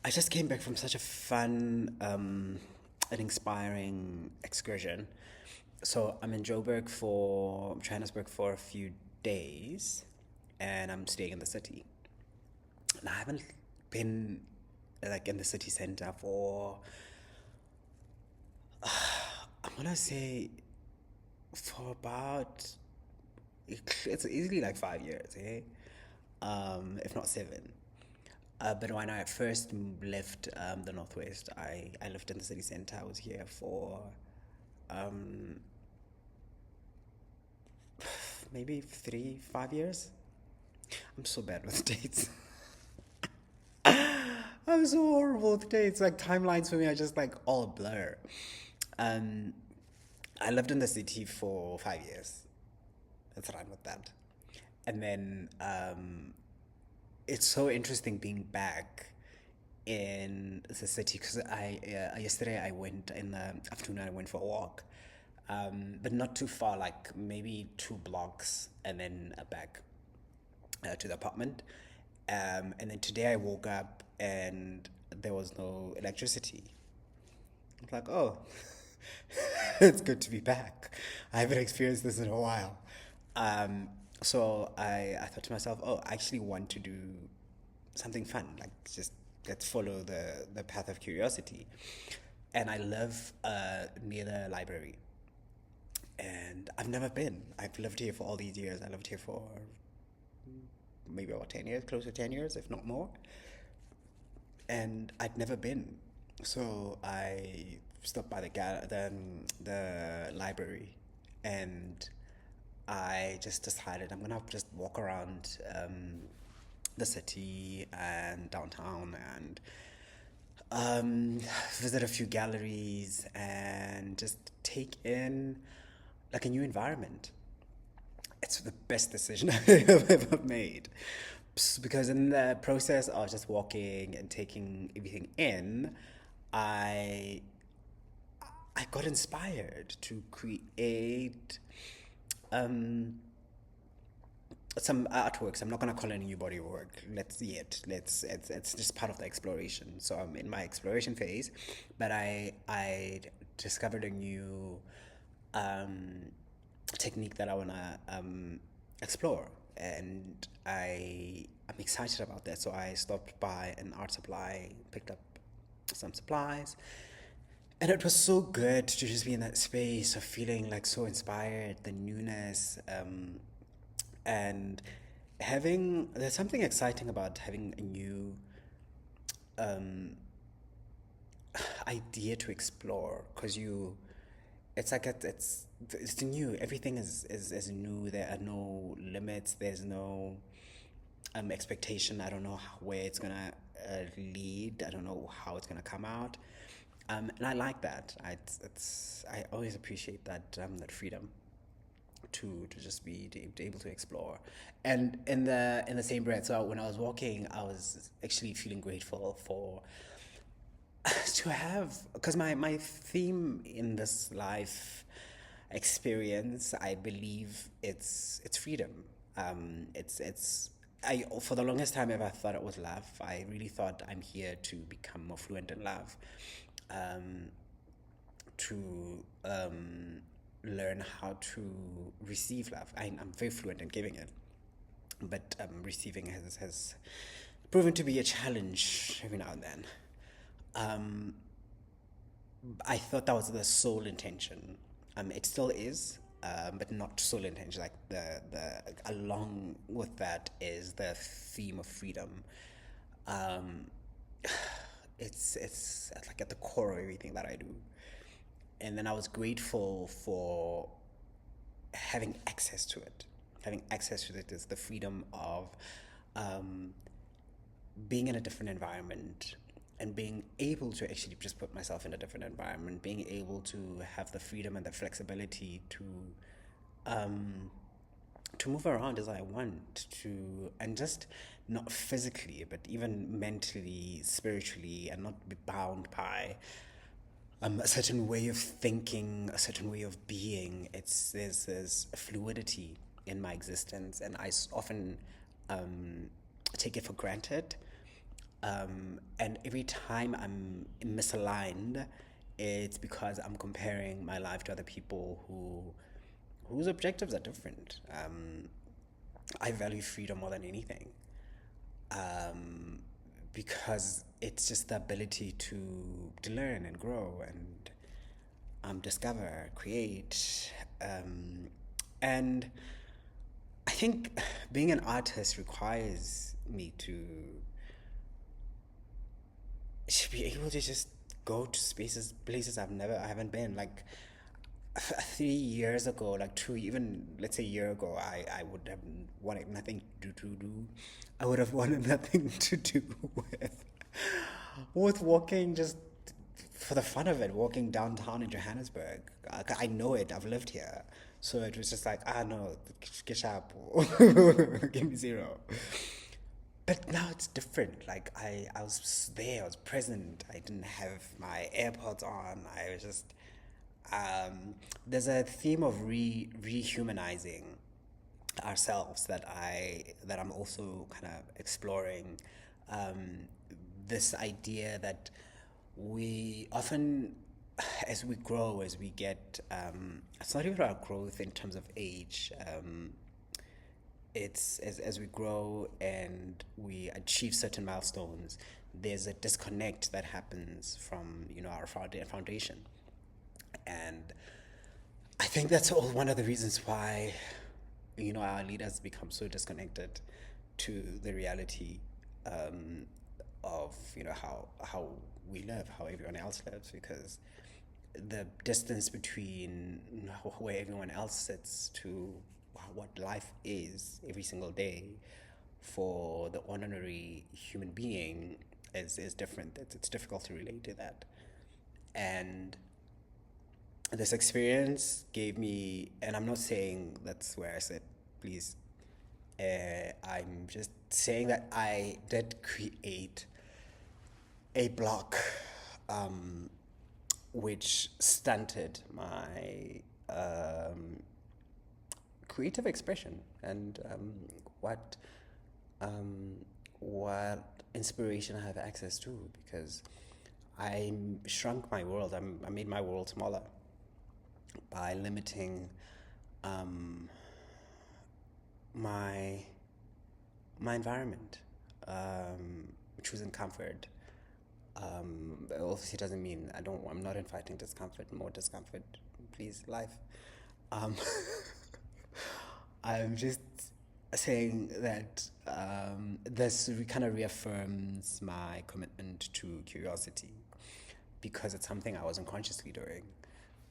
I just came back from such a fun and inspiring excursion. So I'm in Johannesburg for a few days, and I'm staying in the city. And I haven't been like in the city center for I'm gonna say for about it's easily like 5 years, eh? If not seven. But when I first left the Northwest, I lived in the city center. I was here for um, maybe 3, 5 years. I'm so bad with dates. I'm so horrible with dates. Like timelines for me are just like all a blur. Um, I lived in the city for 5 years. Let's run with that. And then it's so interesting being back in the city because I yesterday I went in the afternoon. I went for a walk, but not too far, like maybe 2 blocks, and then back to the apartment. And then today I woke up and there was no electricity. I was like, oh, it's good to be back. I haven't experienced this in a while. So I thought to myself, oh, I actually want to do something fun, like just let's follow the path of curiosity. And I live near the library, and I've never been. I've lived here for all these years. I lived here for maybe about 10 years, close to 10 years, if not more. And I'd never been. So I stopped by the library, and I just decided I'm gonna just walk around the city and downtown and visit a few galleries and just take in like a new environment. It's the best decision I've ever made. Because in the process of just walking and taking everything in, I I got inspired to create um, some artworks. I'm not gonna call it a new body of work. Let's see it. Let's it's just part of the exploration. So I'm in my exploration phase, but I discovered a new um, technique that I wanna explore, and I'm excited about that. So I stopped by an art supply, picked up some supplies, and it was so good to just be in that space of feeling like so inspired, the newness, and having there's something exciting about having a new um, idea to explore because you it's like it's new. Everything is new. There are no limits. There's no expectation. I don't know where it's gonna lead. I don't know how it's gonna come out. And I like that. I always appreciate that freedom to just be able to explore. And in the same breath, so when I was walking, I was actually feeling grateful for to have because my theme in this life experience, I believe it's freedom. It's I for the longest time ever thought it was love. I really thought I'm here to become more fluent in love, um, to learn how to receive love. I'm very fluent in giving it, but receiving has proven to be a challenge every now and then. Um, I thought that was the sole intention. It still is, but not sole intention. Like the along with that is the theme of freedom. Um, it's like at the core of everything that I do. And then I was grateful for having access to it is the freedom of um, being in a different environment and being able to actually just put myself in a different environment, being able to have the freedom and the flexibility um, to move around as I want to, and just not physically, but even mentally, spiritually, and not be bound by a certain way of thinking, a certain way of being. There's a fluidity in my existence, and I often take it for granted. And every time I'm misaligned, it's because I'm comparing my life to other people whose objectives are different. I value freedom more than anything, um, because it's just the ability to learn and grow and discover, create, and I think being an artist requires me to be able to just go to spaces, places I haven't been. Like 3 years ago, like two, even let's say a year ago, I would have wanted nothing to do. I would have wanted nothing to do with with walking just for the fun of it, walking downtown in Johannesburg. I know it. I've lived here, so it was just like, no, get sharp, give me zero. But now it's different. Like I was there, I was present. I didn't have my AirPods on. I was just there's a theme of rehumanizing ourselves that I'm also kind of exploring. Um, this idea that we often, as we grow, as we get, it's not even our growth in terms of age. It's as we grow and we achieve certain milestones, there's a disconnect that happens from our foundation, and I think that's all one of the reasons why our leaders become so disconnected to the reality, of how we live, how everyone else lives, because the distance between where everyone else sits to what life is every single day for the ordinary human being is different. It's difficult to relate to that. And this experience gave me, and I'm not saying that's where I said, please, I'm just saying that I did create a block, which stunted my creative expression and um, what inspiration I have access to, because I shrunk my world. I made my world smaller by limiting um, my my environment, choosing comfort. Obviously, doesn't mean I'm not inviting discomfort, more discomfort, please, life. Um, I'm just saying that this kind of reaffirms my commitment to curiosity, because it's something I wasn't consciously doing,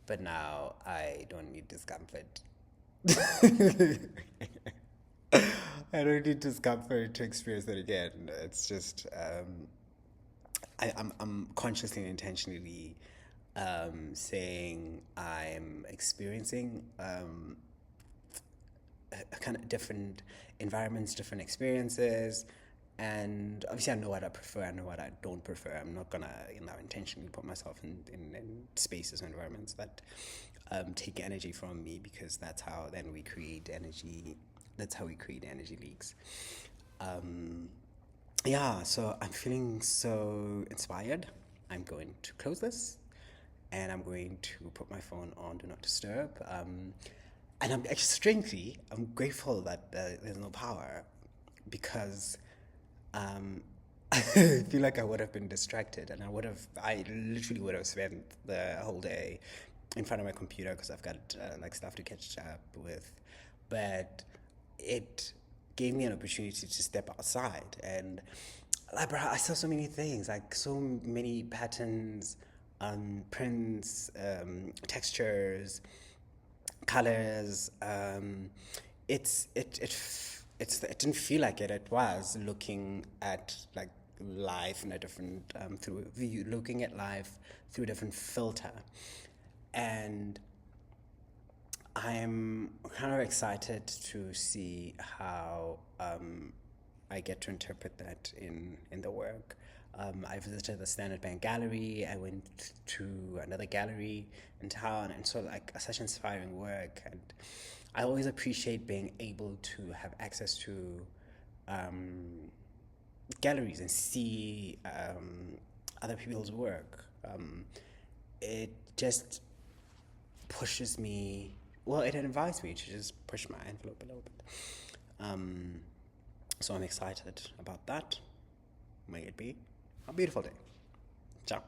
but now I don't need discomfort. I don't need discomfort to experience it again. It's just I'm consciously and intentionally saying I'm experiencing a kind of different environments, different experiences, and obviously I know what I prefer, I know what I don't prefer. I'm not gonna intentionally put myself in spaces and environments that take energy from me, because that's how then we create energy. That's how we create energy leaks. Um, yeah, so I'm feeling so inspired. I'm going to close this and I'm going to put my phone on Do Not Disturb. And I'm strangely, I'm grateful that there's no power, because I feel like I would have been distracted, and I literally would have spent the whole day in front of my computer, because I've got like stuff to catch up with. But it gave me an opportunity to step outside, and like, bro, I saw so many things, like so many patterns, prints, textures, colors. It didn't feel like it. It was looking at like life in a different through view, looking at life through a different filter, and I'm kind of excited to see how I get to interpret that in the work. I visited the Standard Bank Gallery. I went to another gallery in town, and so like such inspiring work. And I always appreciate being able to have access to galleries and see other people's work. It just pushes me, well, it invites me to just push my envelope a little bit. So I'm excited about that. May it be a beautiful day. Ciao.